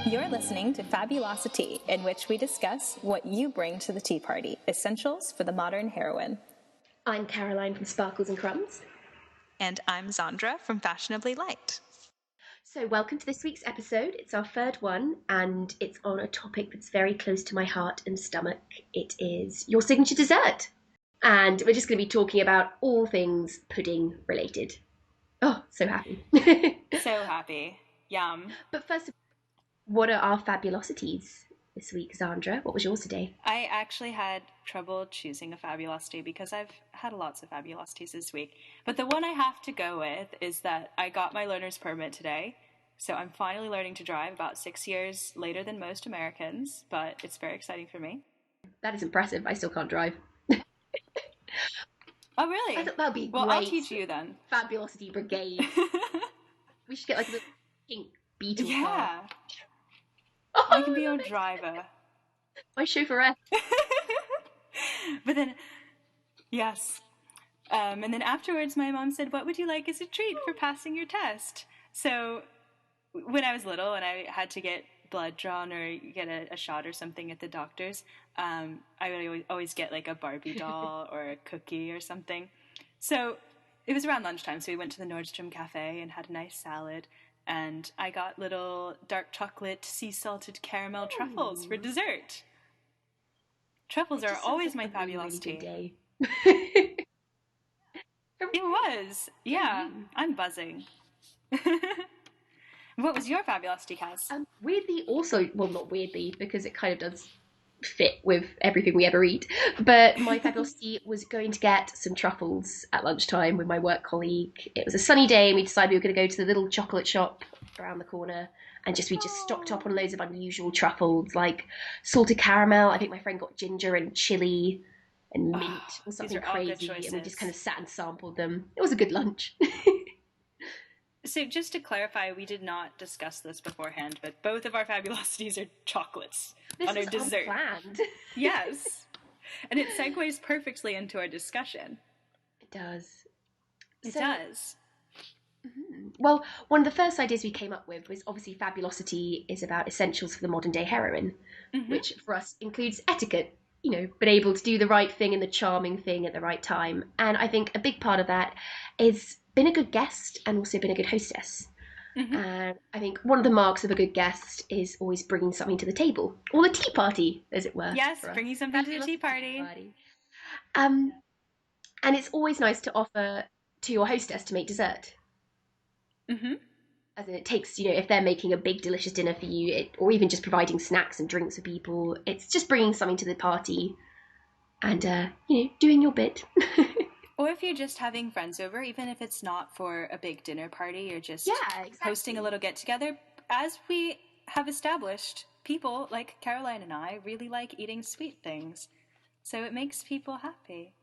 You're listening to FabulosiTEA, in which we discuss what you bring to the tea party, essentials for the modern heroine. I'm Caroline from Sparkles and Crumbs. And I'm Xandra from Fashionably Light. So welcome to this week's episode. It's our third one, and it's on a topic that's very close to my heart and stomach. It is your signature dessert. And we're just going to be talking about all things pudding related. Oh, so happy. So happy. Yum. But first, what are our fabulosities this week, Xandra? What was yours today? I actually had trouble choosing a fabulosity because I've had lots of fabulosities this week. But the one I have to go with is that I got my learner's permit today. So I'm finally learning to drive about 6 years later than most Americans, but it's very exciting for me. That is impressive. I still can't drive. Oh, really? I thought that would be well, great. I'll teach you then. Fabulosity brigade. We should get like a little pink beetle car. Yeah. I can be your driver. My chauffeuress. But then, yes. And then afterwards, my mom said, "What would you like as a treat for passing your test?" So when I was little and I had to get blood drawn or get a shot or something at the doctor's, I would always get like a Barbie doll or a cookie or something. So it was around lunchtime, so we went to the Nordstrom Cafe and had a nice salad. And I got little dark chocolate sea salted caramel truffles for dessert. Truffles are always my fabulosity. Day. It was. Yeah, I'm buzzing. What was your fabulosity, Kaz? Weirdly, also, well, not weirdly, because it kind of does fit with everything we ever eat, but my fabulosity was going to get some truffles at lunchtime with my work colleague. It was a sunny day and we decided we were going to go to the little chocolate shop around the corner and we just stocked up on loads of unusual truffles like salted caramel. I think my friend got ginger and chili and mint or something crazy, and we just kind of sat and sampled them. It was a good lunch. So just to clarify, we did not discuss this beforehand, but both of our fabulosities are chocolates on our dessert. Unplanned. Yes. And it segues perfectly into our discussion. It does. It does. Mm-hmm. Well, one of the first ideas we came up with was obviously fabulosity is about essentials for the modern day heroine, which for us includes etiquette, being able to do the right thing and the charming thing at the right time. And I think a big part of that is been a good guest and also been a good hostess. And I think one of the marks of a good guest is always bringing something to the table, or the tea party, as it were. Yes, bringing something to the tea party. And it's always nice to offer to your hostess to make dessert. As in, it takes, if they're making a big delicious dinner for you, or even just providing snacks and drinks for people, it's just bringing something to the party and doing your bit. Or if you're just having friends over, even if it's not for a big dinner party, you're just hosting a little get-together. As we have established, people like Caroline and I really like eating sweet things. So it makes people happy.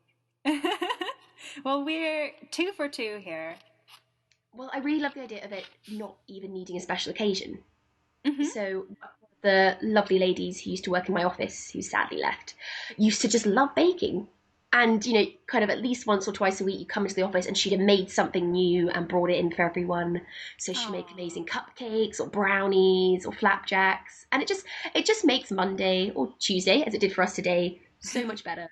Well, we're 2 for 2 here. Well, I really love the idea of it not even needing a special occasion. So the lovely ladies who used to work in my office, who sadly left, used to just love baking. And, kind of at least once or twice a week, you come into the office and she'd have made something new and brought it in for everyone. So she'd make amazing cupcakes or brownies or flapjacks. And it just makes Monday or Tuesday, as it did for us today, so much better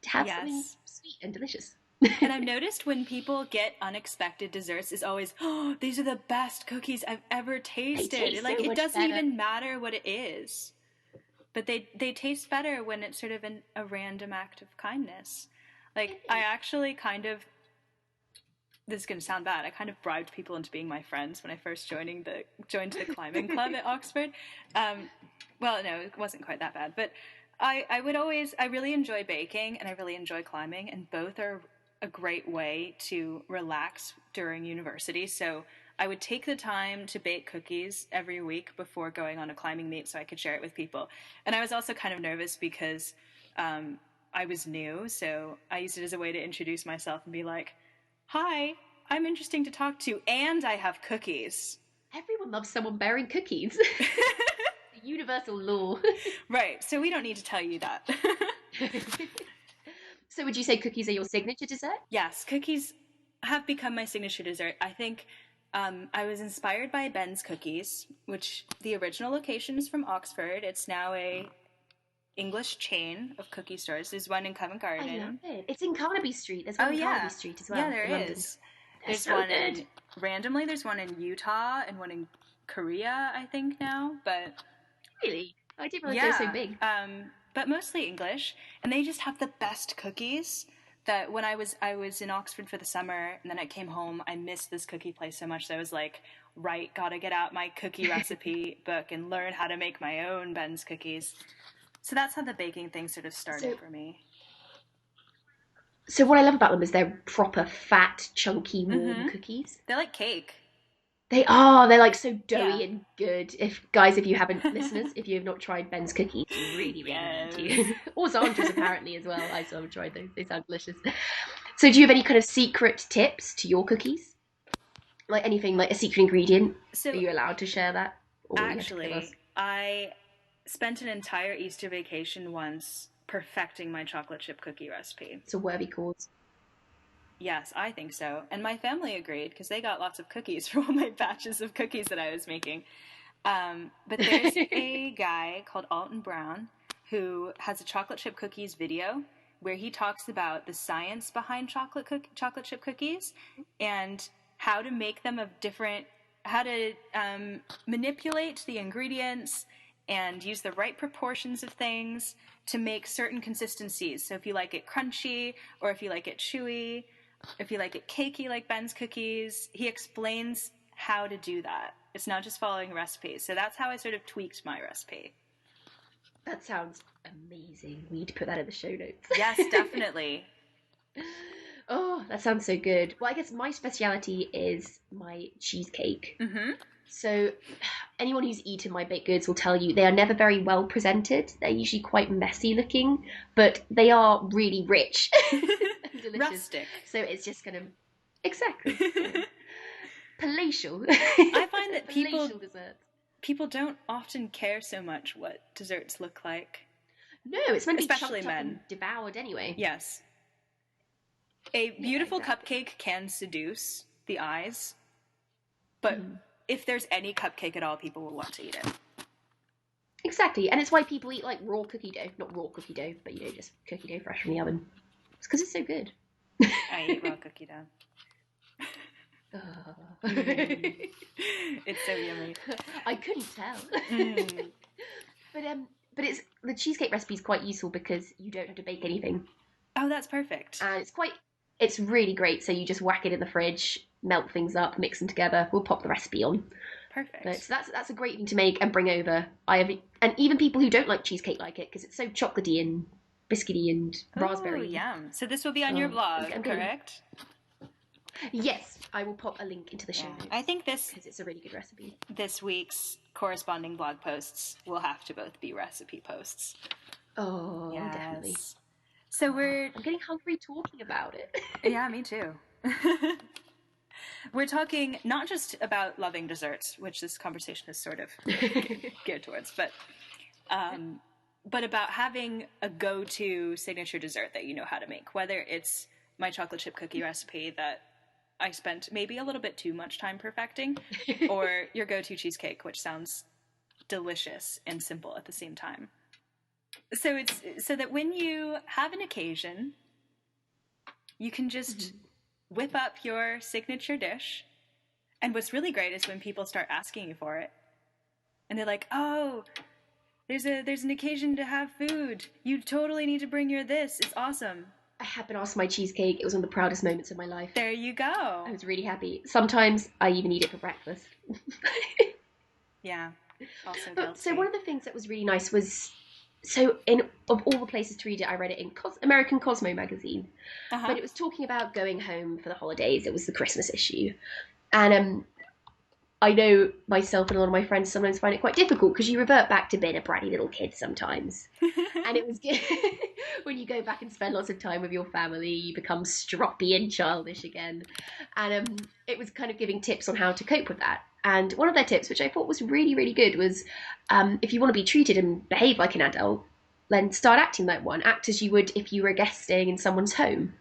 to have something sweet and delicious. And I've noticed when people get unexpected desserts, it's always, "Oh, these are the best cookies I've ever tasted." It doesn't even matter what it is. But they taste better when it's sort of a random act of kindness. Like, I actually this is going to sound bad, I kind of bribed people into being my friends when I first joined the climbing club at Oxford. Well, no, it wasn't quite that bad. But I really enjoy baking and I really enjoy climbing, and both are a great way to relax during university. So I would take the time to bake cookies every week before going on a climbing meet so I could share it with people. And I was also kind of nervous because I was new, so I used it as a way to introduce myself and be like, "Hi, I'm interesting to talk to, and I have cookies." Everyone loves someone bearing cookies. The universal law. Right, so we don't need to tell you that. So would you say cookies are your signature dessert? Yes, cookies have become my signature dessert. I think I was inspired by Ben's Cookies, which the original location is from Oxford. It's now a English chain of cookie stores. There's one in Covent I love Garden. it. It's in Carnaby Street. There's one in Carnaby Street as well. Yeah, there in London. is. There's There's one in randomly. There's one in Utah and one in Korea, I think now. But really, I didn't realize they're so big. But mostly English, and they just have the best cookies. That when I was in Oxford for the summer, and then I came home, I missed this cookie place so much that I was like, right, gotta get out my cookie recipe book and learn how to make my own Ben's cookies. So that's how the baking thing sort of started for me. So what I love about them is they're proper fat, chunky, warm cookies. They're like cake. They are. They're like so doughy and good. If you haven't, listeners, if you have not tried Ben's cookies, you really, really need to. Or Xandra's apparently as well. I still haven't tried those. They sound delicious. So do you have any kind of secret tips to your cookies? Like anything, like a secret ingredient? Are you allowed to share that? Or actually, I spent an entire Easter vacation once perfecting my chocolate chip cookie recipe. It's a worthy cause. Yes, I think so. And my family agreed because they got lots of cookies from all my batches of cookies that I was making. But there's a guy called Alton Brown who has a chocolate chip cookies video where he talks about the science behind chocolate chip cookies and how to make them how to manipulate the ingredients and use the right proportions of things to make certain consistencies. So if you like it crunchy or if you like it chewy, if you like it cakey like Ben's Cookies, he explains how to do that. It's not just following recipes. So that's how I sort of tweaked my recipe. That sounds amazing. We need to put that in the show notes. Yes, definitely. Oh, that sounds so good. Well, I guess my speciality is my cheesecake. Mm-hmm. So anyone who's eaten my baked goods will tell you they are never very well presented. They're usually quite messy looking, but they are really rich. Delicious. Rustic. So it's just going to... Exactly. Palatial. I find that people don't often care so much what desserts look like. No, it's meant to be especially men. And devoured anyway. Yes. A beautiful cupcake can seduce the eyes, but if there's any cupcake at all, people will want to eat it. Exactly, and it's why people eat like raw cookie dough. Not raw cookie dough, but just cookie dough fresh from the oven. It's because it's so good. I eat raw cookie dough. It's so yummy. I couldn't tell. But the cheesecake recipe is quite useful because you don't have to bake anything. Oh, that's perfect. And it's really great. So you just whack it in the fridge, melt things up, mix them together. We'll pop the recipe on. Perfect. But so that's a great thing to make and bring over. And even people who don't like cheesecake like it because it's so chocolatey and biscuity and raspberry. Oh, yum. So this will be on your blog, correct? Yes, I will pop a link into the show notes. I think because it's a really good recipe. This week's corresponding blog posts will have to both be recipe posts. Oh, yes. Definitely. So I'm getting hungry talking about it. Yeah, me too. We're talking not just about loving desserts, which this conversation is sort of geared towards, but about having a go-to signature dessert that you know how to make, whether it's my chocolate chip cookie recipe that I spent maybe a little bit too much time perfecting, or your go-to cheesecake, which sounds delicious and simple at the same time. So it's so that when you have an occasion, you can just whip up your signature dish. And what's really great is when people start asking you for it. And they're like, oh, there's an occasion to have food. You totally need to bring your this. It's awesome. I have been asked for my cheesecake. It was one of the proudest moments of my life. There you go. I was really happy. Sometimes I even eat it for breakfast. Yeah. Also guilty. So one of the things that was really nice was... So, of all the places to read it, I read it in American Cosmo magazine. But it was talking about going home for the holidays. It was the Christmas issue. And I know myself and a lot of my friends sometimes find it quite difficult because you revert back to being a bratty little kid sometimes. And it was good when you go back and spend lots of time with your family, you become stroppy and childish again. And it was kind of giving tips on how to cope with that. And one of their tips, which I thought was really, really good, was if you want to be treated and behave like an adult, then start acting like one. Act as you would if you were a guest staying in someone's home.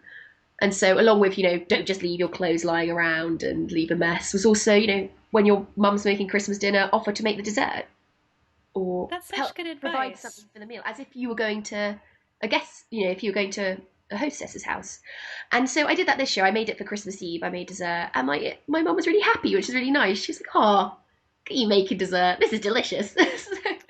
And so along with, don't just leave your clothes lying around and leave a mess, was also, when your mum's making Christmas dinner, offer to make the dessert or That's such help good provide advice. something for the meal, as if you were going to a guest, if you were going to a hostess's house. And so I did that this year. I made it for Christmas Eve. I made dessert, and my mum was really happy, which is really nice. She was like, "Oh, look at you making dessert. This is delicious."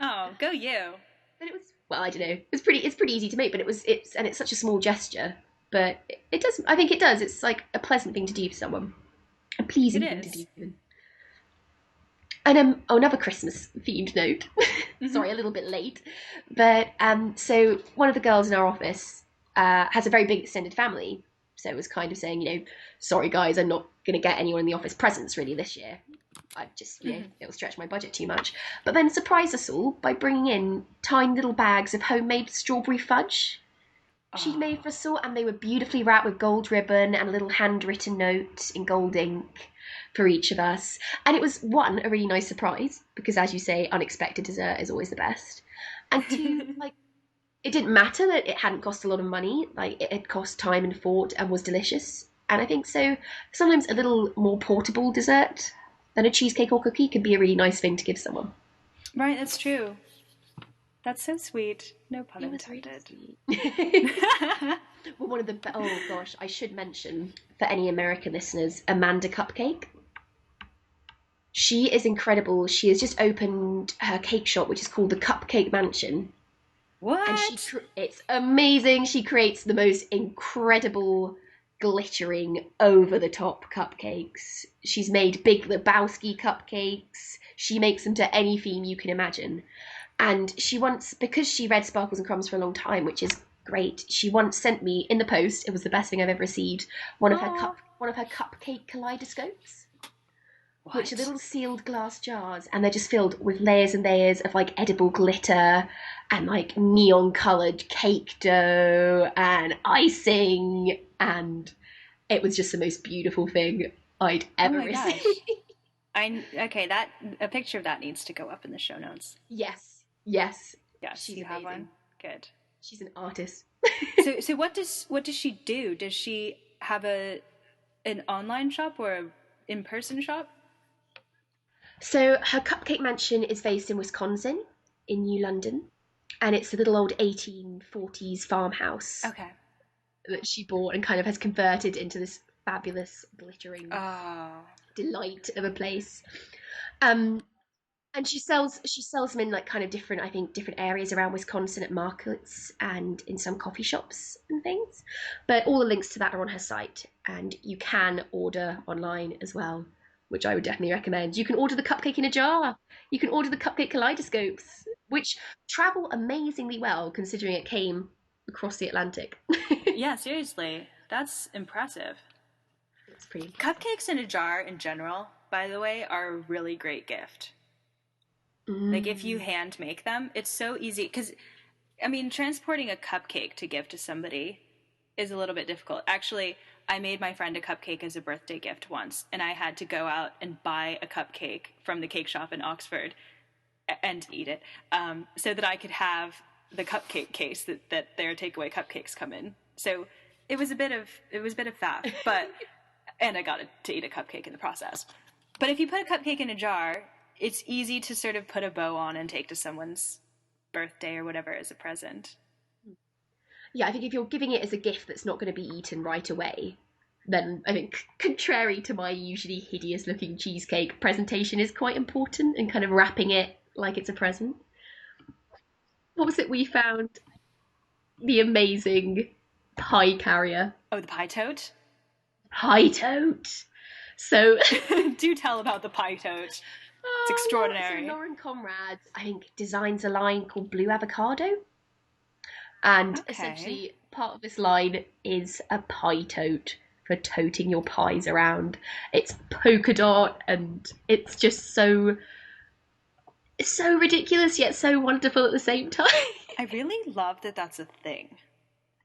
Oh, go you. But it was, well, I don't know. It's pretty easy to make, but it's such a small gesture. But it does. I think it does. It's like a pleasant thing to do for someone, a pleasing thing to do. Even. And another Christmas themed note. Sorry, a little bit late, but so one of the girls in our office has a very big extended family, so it was kind of saying, sorry guys, I'm not going to get anyone in the office presents really this year. I just, it'll stretch my budget too much. But then surprise us all by bringing in tiny little bags of homemade strawberry fudge she'd made for us all, and they were beautifully wrapped with gold ribbon and a little handwritten note in gold ink for each of us. And it was, one, a really nice surprise, because as you say, unexpected dessert is always the best. And two, like, it didn't matter that it hadn't cost a lot of money. Like, it had cost time and thought and was delicious. And I think so sometimes a little more portable dessert than a cheesecake or cookie can be a really nice thing to give someone. Right, that's true. That's so sweet. No pun intended. Really well, one of the oh gosh, I should mention for any American listeners, Amanda Cupcake. She is incredible. She has just opened her cake shop, which is called the Cupcake Mansion. What? And it's amazing. She creates the most incredible, glittering, over-the-top cupcakes. She's made Big Lebowski cupcakes. She makes them to any theme you can imagine. And she once, because she read Sparkles and Crumbs for a long time, which is great, she once sent me in the post, it was the best thing I've ever received, one of her cupcake kaleidoscopes. What? Which are little sealed glass jars, and they're just filled with layers and layers of like edible glitter and like neon coloured cake dough and icing, and it was just the most beautiful thing I'd ever received. Okay, a picture of that needs to go up in the show notes. Yes. Yes, she's you amazing. Have one. Good. She's an artist. So what does she do? Does she have an online shop or an in-person shop? So her cupcake mansion is based in Wisconsin, in New London, and it's a little old 1840s farmhouse. Okay. That she bought and kind of has converted into this fabulous, glittering delight of a place. And she sells them in like kind of different areas around Wisconsin at markets and in some coffee shops and things. But all the links to that are on her site, and you can order online as well, which I would definitely recommend. You can order the cupcake in a jar. You can order the cupcake kaleidoscopes, which travel amazingly well considering it came across the Atlantic. Yeah, seriously. That's impressive. It's pretty impressive. Cupcakes in a jar in general, by the way, are a really great gift. Like, if you hand make them, it's so easy. Because, I mean, transporting a cupcake to give to somebody is a little bit difficult. Actually, I made my friend a cupcake as a birthday gift once, and I had to go out and buy a cupcake from the cake shop in Oxford and eat it, so that I could have the cupcake case that their takeaway cupcakes come in. So it was a bit of faff, but and I got to eat a cupcake in the process. But if you put a cupcake in a jar, it's easy to sort of put a bow on and take to someone's birthday or whatever as a present. Yeah, I think if you're giving it as a gift that's not going to be eaten right away, then I think, contrary to my usually hideous-looking cheesecake, presentation is quite important, and kind of wrapping it like it's a present. What was it we found? The amazing pie carrier. Oh, the pie tote? Pie tote! So... Do tell about the pie tote. It's extraordinary. So Lauren Conrad, I think, designs a line called Blue Avocado. And essentially, part of this line is a pie tote for toting your pies around. It's polka dot, and it's just so ridiculous, yet so wonderful at the same time. I really love that that's a thing.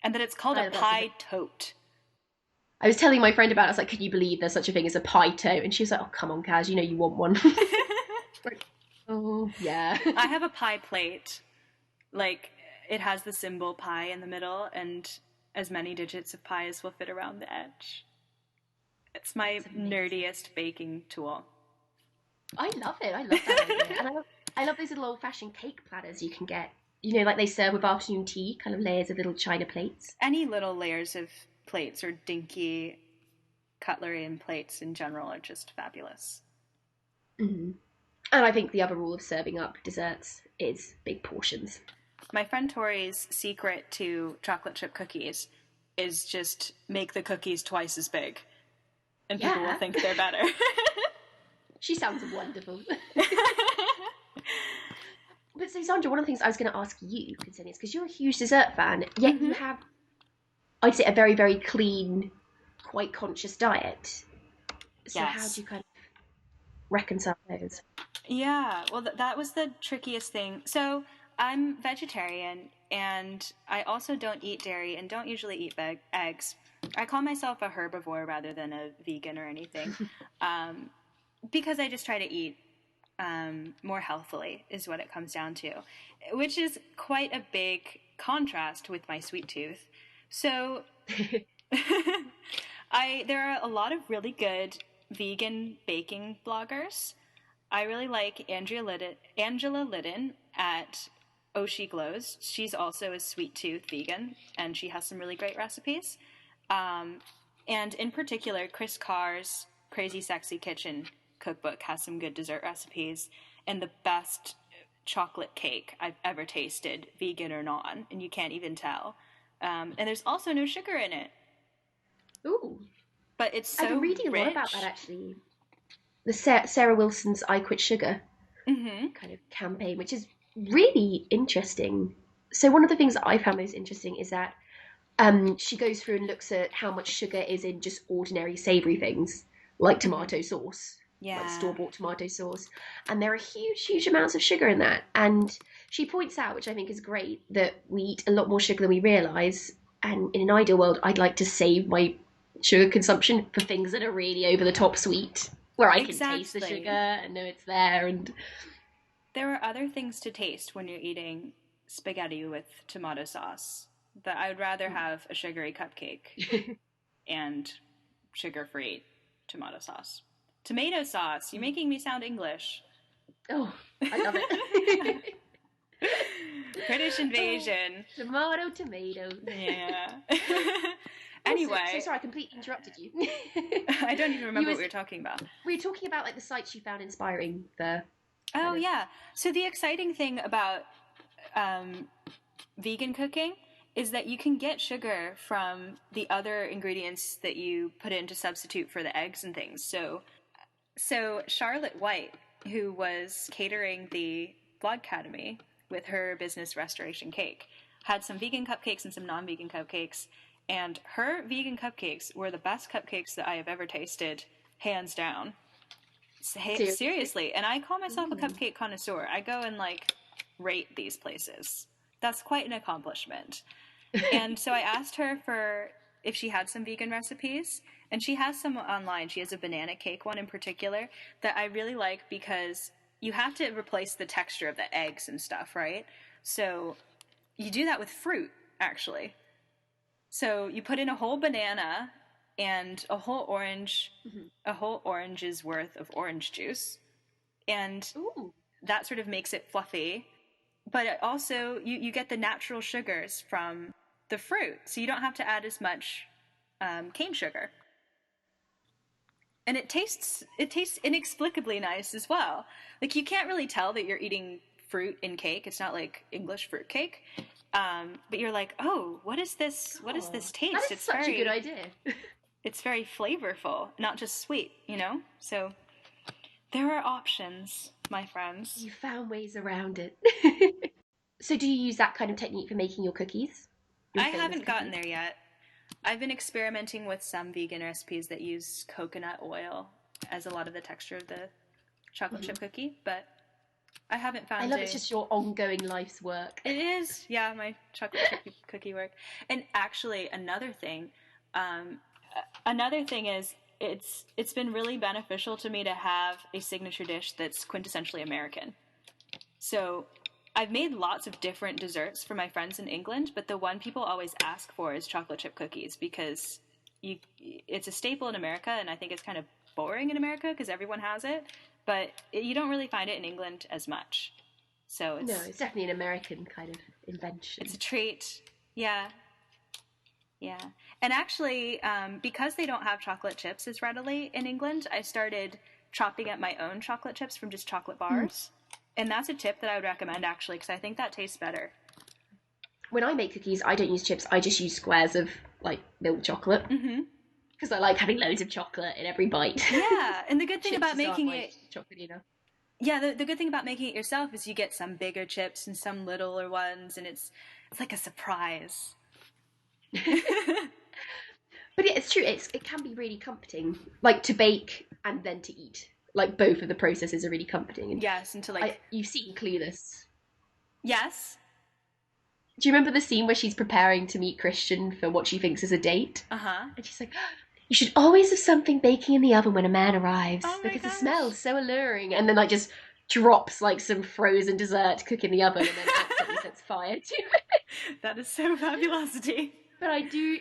And that it's called a pie tote. I was telling my friend about it. I was like, can you believe there's such a thing as a pie tote? And she was like, oh, come on, Kaz, you know you want one. Like, oh, yeah. I have a pie plate. Like, it has the symbol pie in the middle, and as many digits of pi as will fit around the edge. It's my nerdiest baking tool. I love it. I love that idea. And I love those little old-fashioned cake platters you can get. You know, like they serve with afternoon tea, kind of layers of little china plates. Any little layers of plates or dinky cutlery and plates in general are just fabulous. Mm-hmm. And I think the other rule of serving up desserts is big portions. My friend Tori's secret to chocolate chip cookies is just make the cookies twice as big. And people will think they're better. She sounds wonderful. But so, Xandra, one of the things I was going to ask you concerning this, because you're a huge dessert fan, yet you have, I'd say, a very, very clean, quite conscious diet. So how do you kind of reconcile those? Yeah, well, that was the trickiest thing. So I'm vegetarian, and I also don't eat dairy and don't usually eat eggs. I call myself a herbivore rather than a vegan or anything, because I just try to eat more healthily is what it comes down to, which is quite a big contrast with my sweet tooth. So there are a lot of really good vegan baking bloggers. I really like Angela Liddon at Oh She Glows. She's also a sweet tooth vegan, and she has some really great recipes. And in particular, Chris Carr's Crazy Sexy Kitchen cookbook has some good dessert recipes and the best chocolate cake I've ever tasted, vegan or non, and you can't even tell. And there's also no sugar in it. Ooh. But it's so I've been reading rich. A lot about that, actually. The Sarah Wilson's I Quit Sugar kind of campaign, which is really interesting. So one of the things that I found most interesting is that she goes through and looks at how much sugar is in just ordinary savoury things, like tomato sauce, like store-bought tomato sauce. And there are huge, huge amounts of sugar in that. And she points out, which I think is great, that we eat a lot more sugar than we realise. And in an ideal world, I'd like to save my sugar consumption for things that are really over-the-top sweet, where I can taste the sugar and know it's there. And there are other things to taste when you're eating spaghetti with tomato sauce. But I would rather have a sugary cupcake and sugar-free tomato sauce. Tomato sauce. You're making me sound English. Oh, I love it. British invasion. Tomato. Yeah. Anyway. So sorry, I completely interrupted you. I don't even remember what we were talking about. We were talking about like the sites you found inspiring for... Oh, yeah. So the exciting thing about vegan cooking is that you can get sugar from the other ingredients that you put in to substitute for the eggs and things. So Charlotte White, who was catering the Blog Academy with her business Restoration Cake, had some vegan cupcakes and some non-vegan cupcakes, and her vegan cupcakes were the best cupcakes that I have ever tasted, hands down. Seriously. And I call myself a cupcake connoisseur. I go and rate these places. That's quite an accomplishment. And so I asked her if she had some vegan recipes, and she has some online. She has a banana cake one in particular that I really like because you have to replace the texture of the eggs and stuff, right? So you do that with fruit, actually. So you put in a whole banana and a whole orange's worth of orange juice, and that sort of makes it fluffy. But it also, you get the natural sugars from the fruit, so you don't have to add as much cane sugar. And it tastes inexplicably nice as well. Like, you can't really tell that you're eating fruit in cake. It's not like English fruit cake. But you're like, oh, what is this? What is this taste? It's such a good idea. It's very flavorful, not just sweet, So there are options, my friends. You found ways around it. So do you use that kind of technique for making your cookies? I haven't gotten there yet. I've been experimenting with some vegan recipes that use coconut oil as a lot of the texture of the chocolate chip cookie, but I haven't found it. I love it's just your ongoing life's work. It is, yeah, my chocolate chip cookie work. And actually, another thing is it's been really beneficial to me to have a signature dish that's quintessentially American. So I've made lots of different desserts for my friends in England, but the one people always ask for is chocolate chip cookies because it's a staple in America, and I think it's kind of boring in America because everyone has it, but you don't really find it in England as much. So it's definitely an American kind of invention. It's a treat. Yeah. Yeah. And actually, because they don't have chocolate chips as readily in England, I started chopping up my own chocolate chips from just chocolate bars. And that's a tip that I would recommend, actually, because I think that tastes better. When I make cookies, I don't use chips. I just use squares of, like, milk chocolate. Because I like having loads of chocolate in every bite. Yeah, and the good thing about making it... chocolate, you know? Yeah, the good thing about making it yourself is you get some bigger chips and some littler ones, and it's like a surprise. But yeah, it's true. It can be really comforting, like, to bake and then to eat. Like, both of the processes are really comforting. And yes, and to like... you've seen Clueless. Yes. Do you remember the scene where she's preparing to meet Christian for what she thinks is a date? Uh-huh. And she's like, you should always have something baking in the oven when a man arrives. Because gosh. the smell's so alluring. And then, like, just drops, like, some frozen dessert to cook in the oven and then accidentally sets fire to it. That is so FabulosiTEA. But I do...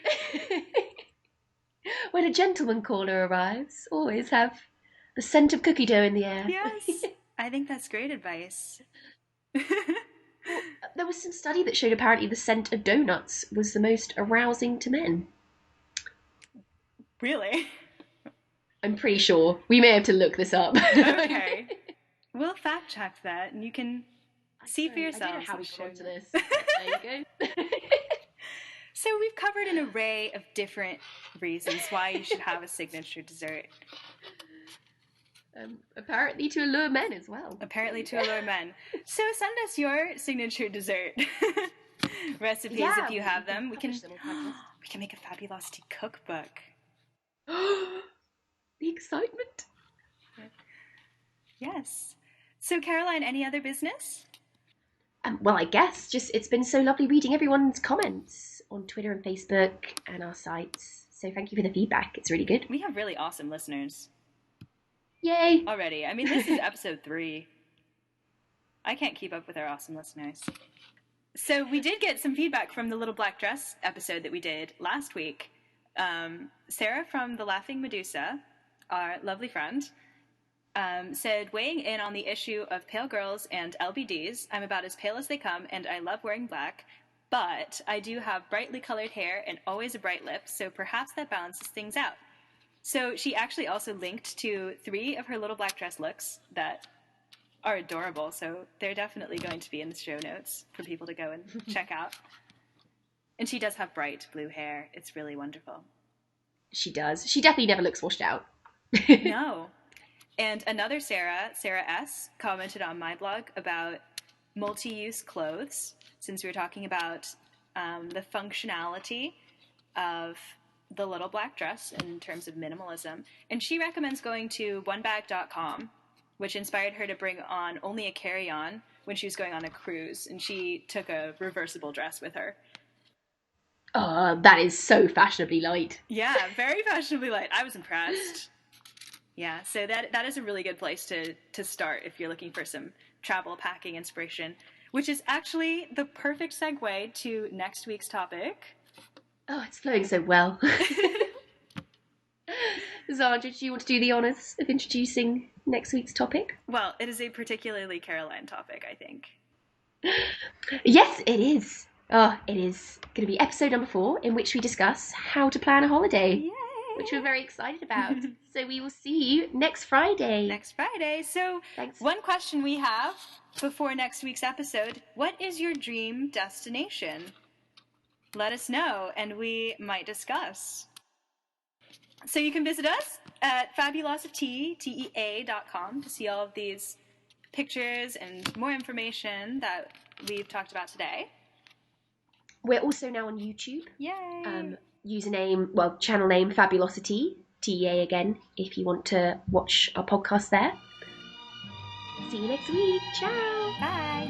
When a gentleman caller arrives, always have the scent of cookie dough in the air. Yes. I think that's great advice. Well, there was some study that showed apparently the scent of donuts was the most arousing to men. Really? I'm pretty sure. We may have to look this up. Okay. We'll fact check that and you can see for yourself. I don't know how we got onto this. There you go. So we've covered an array of different reasons why you should have a signature dessert. Apparently to allure men as well. Apparently to allure men. So send us your signature dessert recipes if you have them. We can make a FabulosiTEA cookbook. The excitement. Yes. So Caroline, any other business? Well, I guess just it's been so lovely reading everyone's comments on Twitter and Facebook and our sites. So thank you for the feedback. It's really good. We have really awesome listeners. Yay! Already. I mean, this is episode 3. I can't keep up with our awesome listeners. So we did get some feedback from the Little Black Dress episode that we did last week. Sarah from The Laughing Medusa, our lovely friend, said, weighing in on the issue of pale girls and LBDs, I'm about as pale as they come, and I love wearing black, but I do have brightly colored hair and always a bright lip, so perhaps that balances things out. So she actually also linked to 3 of her Little Black Dress looks that are adorable, so they're definitely going to be in the show notes for people to go and check out. And she does have bright blue hair. It's really wonderful. She does. She definitely never looks washed out. No. And another Sarah S., commented on my blog about multi-use clothes, since we were talking about the functionality of the Little Black Dress in terms of minimalism. And she recommends going to onebag.com, which inspired her to bring on only a carry-on when she was going on a cruise, and she took a reversible dress with her. Oh, that is so fashionably light. Yeah, very fashionably light. I was impressed. Yeah, so that is a really good place to start if you're looking for some travel packing inspiration, which is actually the perfect segue to next week's topic. Oh, it's flowing so well. Xandra, do you want to do the honours of introducing next week's topic? Well, it is a particularly Caroline topic, I think. Yes, it is. Oh, it is going to be episode number 4, in which we discuss how to plan a holiday. Yay! Which we're very excited about. So we will see you next Friday. Next Friday. So thanks. One question we have before next week's episode, what is your dream destination? Let us know, and we might discuss. So you can visit us at FabulosiTEA.com to see all of these pictures and more information that we've talked about today. We're also now on YouTube. Yay! Channel name FabulosiTEA, TEA again, if you want to watch our podcast there. See you next week. Ciao! Bye!